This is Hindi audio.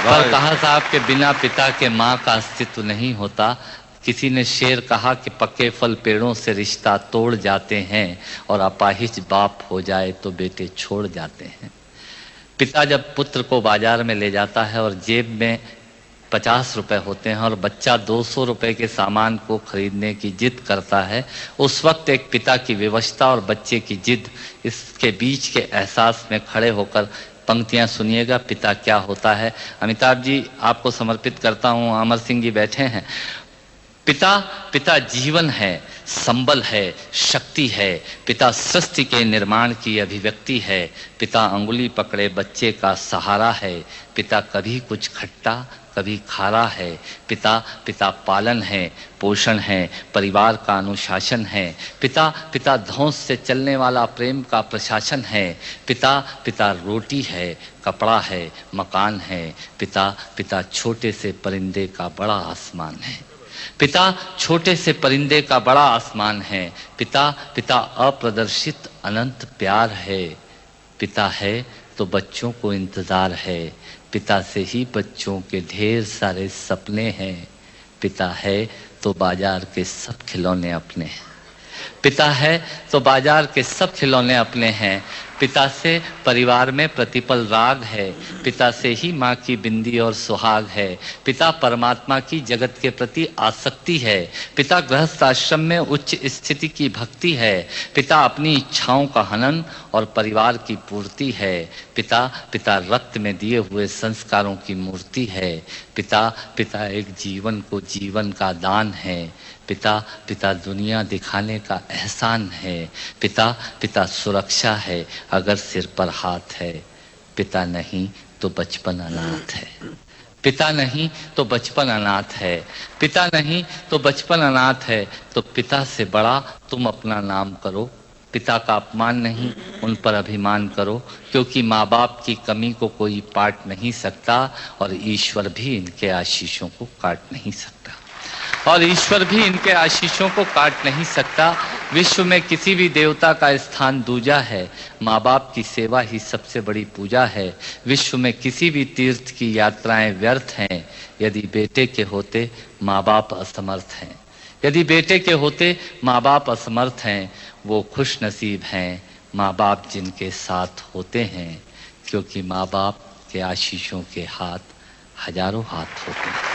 पर कहा साहब के बिना पिता के माँ का अस्तित्व नहीं होता। किसी ने शेर कहा कि पक्के फल पेड़ों से रिश्ता तोड़ जाते हैं और अपाहिज बाप हो जाए तो बेटे छोड़ जाते हैं। पिता जब पुत्र को बाजार में ले जाता है और जेब में 50 रुपए होते हैं और बच्चा 200 रुपए के सामान को खरीदने की जिद करता है, उस वक्त एक पिता की विवशता और बच्चे की जिद, इसके बीच के एहसास में खड़े होकर पंक्तियां सुनिएगा, पिता क्या होता है। अमिताभ जी आपको समर्पित करता हूं, अमर सिंह जी बैठे हैं। पिता जीवन है, संबल है, शक्ति है। पिता सृष्टि के निर्माण की अभिव्यक्ति है। पिता अंगुली पकड़े बच्चे का सहारा है। पिता कभी कुछ खट्टा कभी खारा है। पिता पालन है, पोषण है, परिवार का अनुशासन है। पिता धौंस से चलने वाला प्रेम का प्रशासन है। पिता रोटी है, कपड़ा है, मकान है। पिता छोटे से परिंदे का बड़ा आसमान है। पिता छोटे से परिंदे का बड़ा आसमान है। पिता अप्रदर्शित अनंत प्यार है। पिता है तो बच्चों को इंतजार है। पिता से ही बच्चों के ढेर सारे सपने हैं। पिता है तो बाजार के सब खिलौने अपने हैं। पिता है तो बाजार के सब खिलौने अपने हैं। पिता से परिवार में प्रतिपल राग है। पिता से ही माँ की बिंदी और सुहाग है। पिता परमात्मा की जगत के प्रति आसक्ति है। पिता गृहस्थ आश्रम में उच्च स्थिति की भक्ति है। पिता अपनी इच्छाओं का हनन और परिवार की पूर्ति है। पिता रक्त में दिए हुए संस्कारों की मूर्ति है। पिता एक जीवन को जीवन का दान है। पिता दुनिया दिखाने का एहसान है। पिता सुरक्षा है अगर सिर पर हाथ है। पिता नहीं तो बचपन अनाथ है। पिता नहीं तो बचपन अनाथ है। पिता नहीं तो बचपन अनाथ है। तो पिता से बड़ा तुम अपना नाम करो। पिता का अपमान नहीं, उन पर अभिमान करो, क्योंकि माँ बाप की कमी को कोई पाट नहीं सकता और ईश्वर भी इनके आशीषों को काट नहीं सकता। विश्व में किसी भी देवता का स्थान दूजा है। माँ बाप की सेवा ही सबसे बड़ी पूजा है। विश्व में किसी भी तीर्थ की यात्राएं व्यर्थ हैं यदि बेटे के होते माँ बाप असमर्थ हैं। यदि बेटे के होते माँ बाप असमर्थ हैं, वो खुश नसीब हैं माँ बाप जिनके साथ होते हैं, क्योंकि माँ बाप के आशीषों के हाथ हजारों हाथ होते हैं।